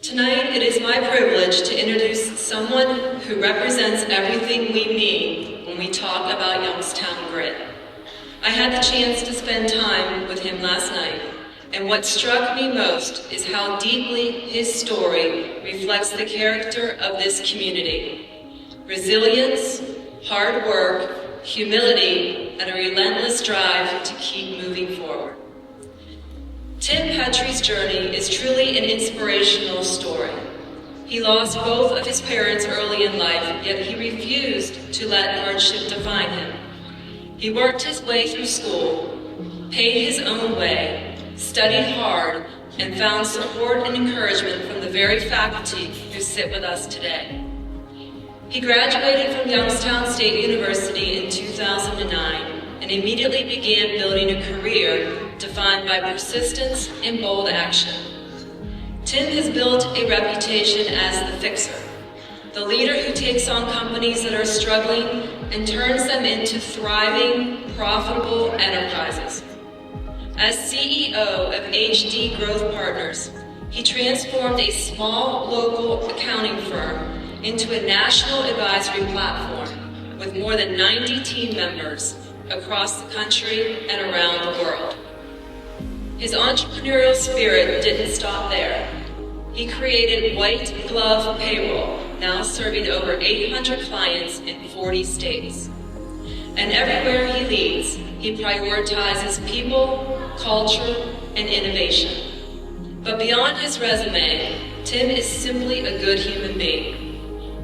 Tonight, it is my privilege to introduce someone who represents everything we mean when we talk about Youngstown grit. I had the chance to spend time with him last night, and what struck me most is how deeply his story reflects the character of this community. Resilience, hard work, humility, and a relentless drive to keep moving forward. Tim Petrey's journey is truly an inspirational story. He lost both of his parents early in life, yet he refused to let hardship define him. He worked his way through school, paid his own way, studied hard, and found support and encouragement from the very faculty who sit with us today. He graduated from Youngstown State University in 2009 and immediately began building a career defined by persistence and bold action. Tim has built a reputation as the fixer, the leader who takes on companies that are struggling and turns them into thriving, profitable enterprises. As CEO of HD Growth Partners, he transformed a small local accounting firm into a national advisory platform with more than 90 team members across the country and around the world. His entrepreneurial spirit didn't stop there. He created White Glove Payroll, now serving over 800 clients in 40 states. And everywhere he leads, he prioritizes people, culture, and innovation. But beyond his resume, Tim is simply a good human being.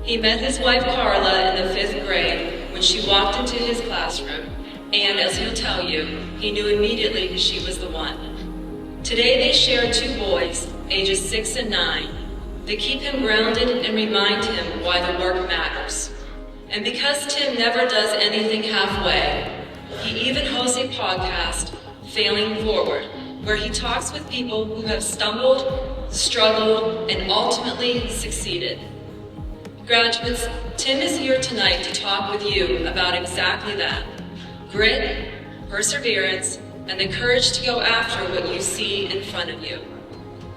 He met his wife Carla in the 5th grade when she walked into his classroom, and as he'll tell you, he knew immediately she was the one. Today they share 2 boys, ages 6 and 9, that keep him grounded and remind him why the work matters. And because Tim never does anything halfway, he even hosts a podcast, Failing Forward, where he talks with people who have stumbled, struggled, and ultimately succeeded. Graduates, Tim is here tonight to talk with you about exactly that: grit, perseverance, and the courage to go after what you see in front of you.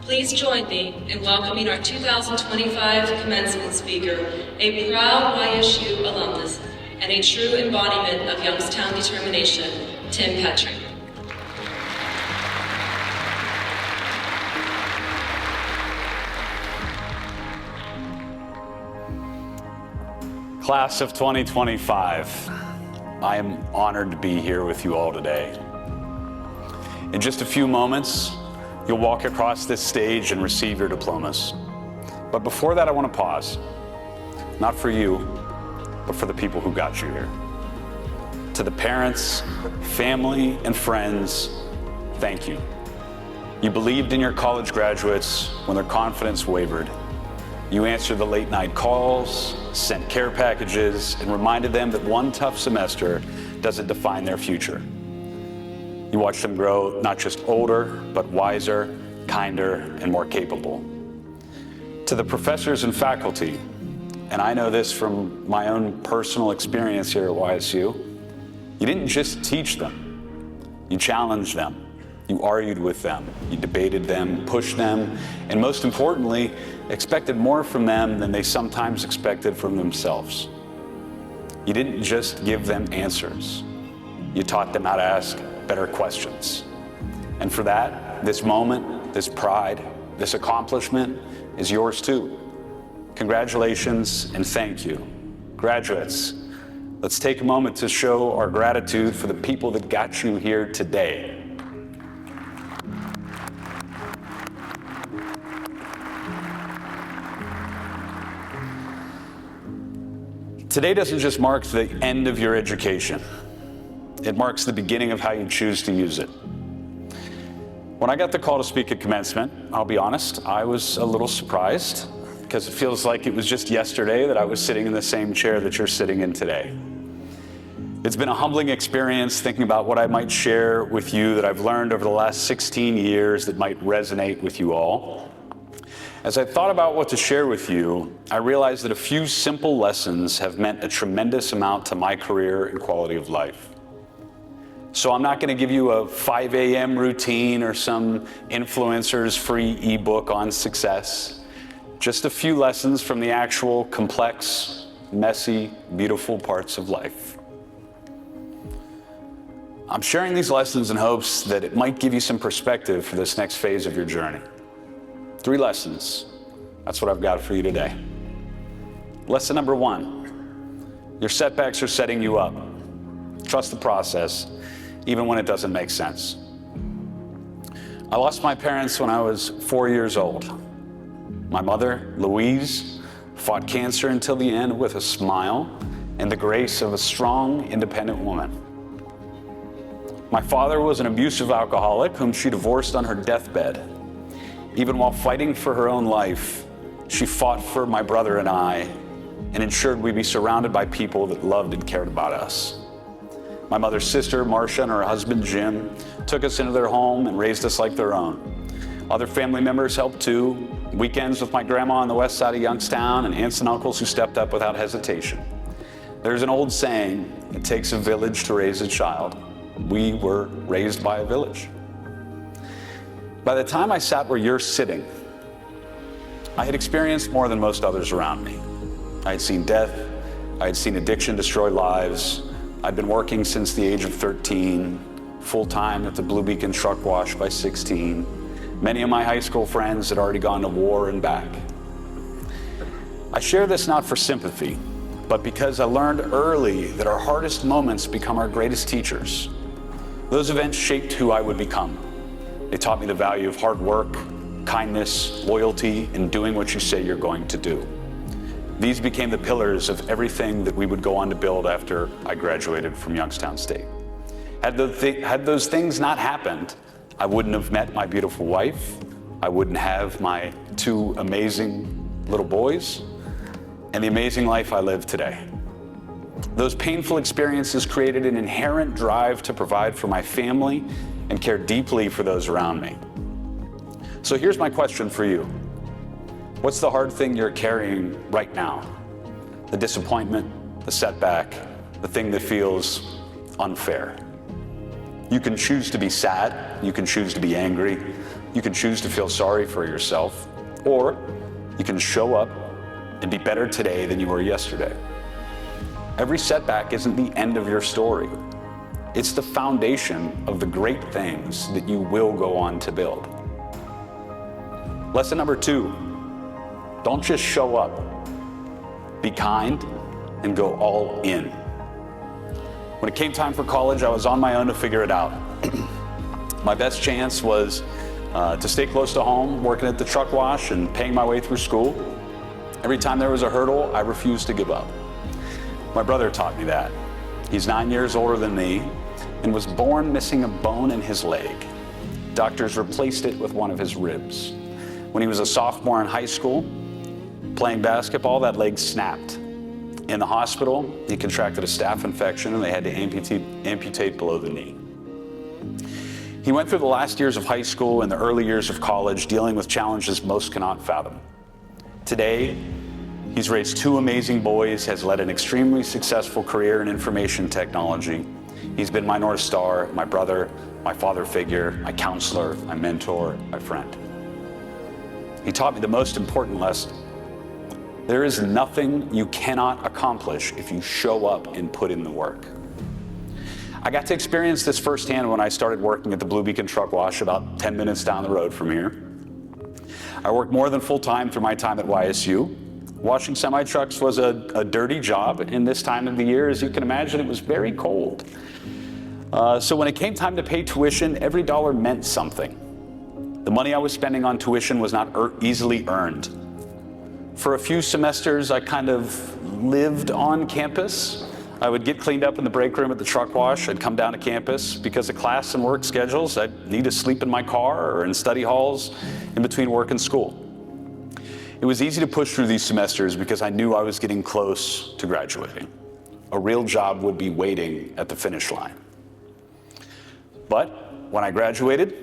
Please join me in welcoming our 2025 commencement speaker, a proud YSU alumnus and a true embodiment of Youngstown determination, Tim Petrey. Class of 2025, I am honored to be here with you all today. In just a few moments, you'll walk across this stage and receive your diplomas. But before that, I want to pause. Not for you, but for the people who got you here. To the parents, family, and friends, thank you. You believed in your college graduates when their confidence wavered. You answered the late night calls, sent care packages, and reminded them that one tough semester doesn't define their future. You watched them grow not just older, but wiser, kinder, and more capable. To the professors and faculty, and I know this from my own personal experience here at YSU, you didn't just teach them, you challenged them, you argued with them, you debated them, pushed them, and most importantly, expected more from them than they sometimes expected from themselves. You didn't just give them answers, you taught them how to ask better questions. And for that, this moment, this pride, this accomplishment is yours too. Congratulations and thank you. Graduates, let's take a moment to show our gratitude for the people that got you here today. Today doesn't just mark the end of your education. It marks the beginning of how you choose to use it. When I got the call to speak at commencement, I'll be honest, I was a little surprised because it feels like it was just yesterday that I was sitting in the same chair that you're sitting in today. It's been a humbling experience thinking about what I might share with you that I've learned over the last 16 years that might resonate with you all. As I thought about what to share with you, I realized that a few simple lessons have meant a tremendous amount to my career and quality of life. So I'm not going to give you a 5 a.m. routine or some influencer's free ebook on success. Just a few lessons from the actual complex, messy, beautiful parts of life. I'm sharing these lessons in hopes that it might give you some perspective for this next phase of your journey. 3 lessons. That's what I've got for you today. Lesson number 1, your setbacks are setting you up. Trust the process, even when it doesn't make sense. I lost my parents when I was 4 years old. My mother, Louise, fought cancer until the end with a smile and the grace of a strong, independent woman. My father was an abusive alcoholic whom she divorced on her deathbed. Even while fighting for her own life, she fought for my brother and I and ensured we'd be surrounded by people that loved and cared about us. My mother's sister, Marcia, and her husband, Jim, took us into their home and raised us like their own. Other family members helped too. Weekends with my grandma on the west side of Youngstown and aunts and uncles who stepped up without hesitation. There's an old saying, it takes a village to raise a child. We were raised by a village. By the time I sat where you're sitting, I had experienced more than most others around me. I had seen death. I had seen addiction destroy lives. I'd been working since the age of 13, full-time at the Blue Beacon Truck Wash by 16. Many of my high school friends had already gone to war and back. I share this not for sympathy, but because I learned early that our hardest moments become our greatest teachers. Those events shaped who I would become. They taught me the value of hard work, kindness, loyalty, and doing what you say you're going to do. These became the pillars of everything that we would go on to build after I graduated from Youngstown State. Had those things not happened, I wouldn't have met my beautiful wife, I wouldn't have my 2 amazing little boys, and the amazing life I live today. Those painful experiences created an inherent drive to provide for my family and care deeply for those around me. So here's my question for you. What's the hard thing you're carrying right now? The disappointment, the setback, the thing that feels unfair. You can choose to be sad, you can choose to be angry, you can choose to feel sorry for yourself, or you can show up and be better today than you were yesterday. Every setback isn't the end of your story. It's the foundation of the great things that you will go on to build. Lesson number 2, don't just show up. Be kind and go all in. When it came time for college, I was on my own to figure it out. My best chance was to stay close to home, working at the truck wash and paying my way through school. Every time there was a hurdle, I refused to give up. My brother taught me that. He's 9 years older than me and was born missing a bone in his leg. Doctors replaced it with one of his ribs. When he was a sophomore in high school, playing basketball, that leg snapped. In the hospital, he contracted a staph infection and they had to amputate below the knee. He went through the last years of high school and the early years of college dealing with challenges most cannot fathom. Today, he's raised 2 amazing boys, has led an extremely successful career in information technology. He's been my North Star, my brother, my father figure, my counselor, my mentor, my friend. He taught me the most important lesson. There is nothing you cannot accomplish if you show up and put in the work. I got to experience this firsthand when I started working at the Blue Beacon Truck Wash about 10 minutes down the road from here. I worked more than full-time through my time at YSU. Washing semi-trucks was a dirty job, and this time of the year, as you can imagine, it was very cold. So when it came time to pay tuition, every dollar meant something. The money I was spending on tuition was not easily earned. For a few semesters, I kind of lived on campus. I would get cleaned up in the break room at the truck wash. I'd come down to campus. Because of class and work schedules, I'd need to sleep in my car or in study halls in between work and school. It was easy to push through these semesters because I knew I was getting close to graduating. A real job would be waiting at the finish line. But when I graduated,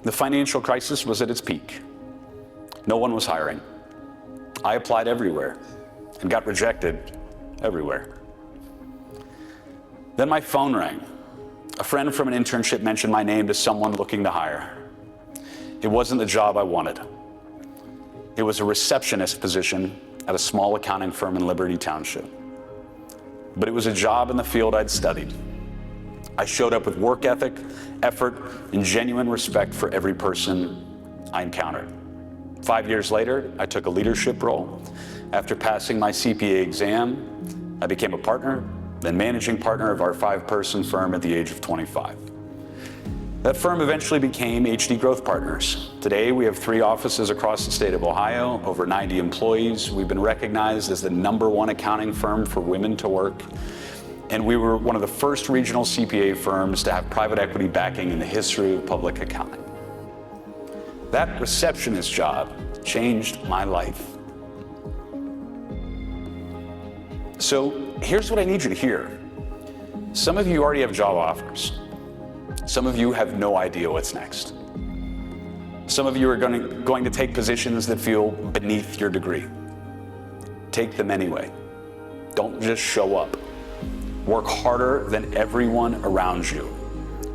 the financial crisis was at its peak. No one was hiring. I applied everywhere and got rejected everywhere. Then my phone rang. A friend from an internship mentioned my name to someone looking to hire. It wasn't the job I wanted. It was a receptionist position at a small accounting firm in Liberty Township. But it was a job in the field I'd studied. I showed up with work ethic, effort, and genuine respect for every person I encountered. 5 years later, I took a leadership role. After passing my CPA exam, I became a partner, then managing partner of our 5-person firm at the age of 25. That firm eventually became HD Growth Partners. Today, we have 3 offices across the state of Ohio, over 90 employees. We've been recognized as the #1 accounting firm for women to work. And we were one of the first regional CPA firms to have private equity backing in the history of public accounting. That receptionist job changed my life. So here's what I need you to hear. Some of you already have job offers. Some of you have no idea what's next. Some of you are going to take positions that feel beneath your degree. Take them anyway. Don't just show up. Work harder than everyone around you.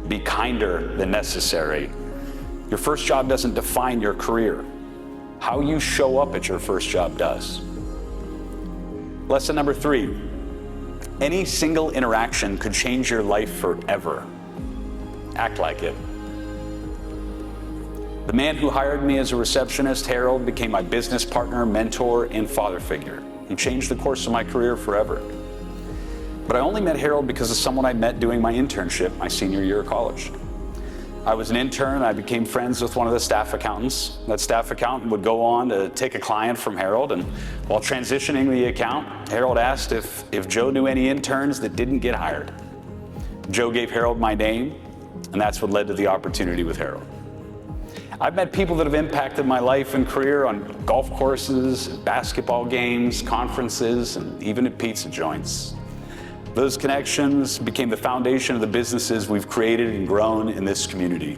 Be kinder than necessary. Your first job doesn't define your career. How you show up at your first job does. Lesson number 3. Any single interaction could change your life forever. Act like it. The man who hired me as a receptionist, Harold, became my business partner, mentor, and father figure. He changed the course of my career forever. But I only met Harold because of someone I met doing my internship my senior year of college. I was an intern. I became friends with one of the staff accountants. That staff accountant would go on to take a client from Harold, and while transitioning the account, Harold asked if Joe knew any interns that didn't get hired. Joe gave Harold my name, and that's what led to the opportunity with Harold. I've met people that have impacted my life and career on golf courses, basketball games, conferences, and even at pizza joints. Those connections became the foundation of the businesses we've created and grown in this community.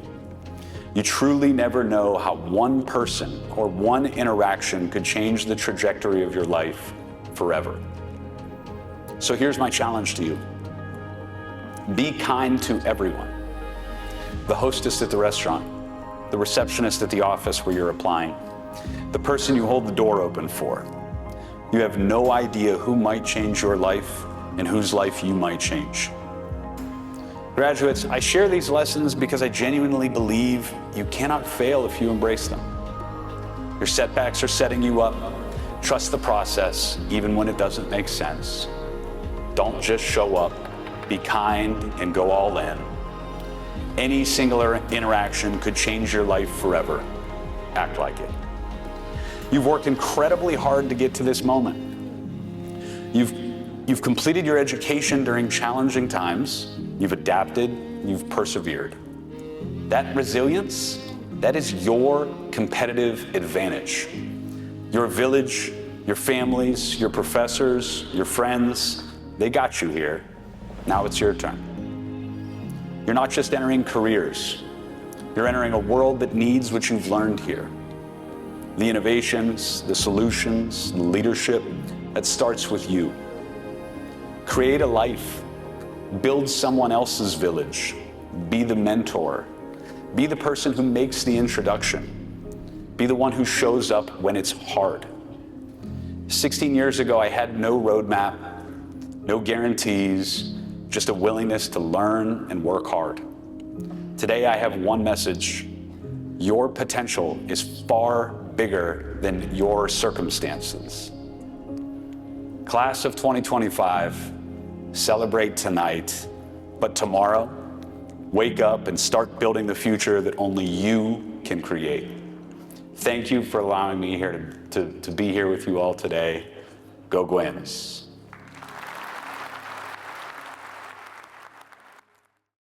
You truly never know how one person or one interaction could change the trajectory of your life forever. So here's my challenge to you. Be kind to everyone. The hostess at the restaurant, the receptionist at the office where you're applying, the person you hold the door open for. You have no idea who might change your life and whose life you might change. Graduates, I share these lessons because I genuinely believe you cannot fail if you embrace them. Your setbacks are setting you up. Trust the process, even when it doesn't make sense. Don't just show up. Be kind and go all in. Any singular interaction could change your life forever. Act like it. You've worked incredibly hard to get to this moment. You've completed your education during challenging times. You've adapted, you've persevered. That resilience, that is your competitive advantage. Your village, your families, your professors, your friends, they got you here. Now it's your turn. You're not just entering careers. You're entering a world that needs what you've learned here. The innovations, the solutions, the leadership, that starts with you. Create a life. Build someone else's village. Be the mentor. Be the person who makes the introduction. Be the one who shows up when it's hard. 16 years ago, I had no roadmap, no guarantees, just a willingness to learn and work hard. Today, I have one message. Your potential is far bigger than your circumstances. Class of 2025, celebrate tonight, but tomorrow, wake up and start building the future that only you can create. Thank you for allowing me here to be here with you all today. Go Gwins.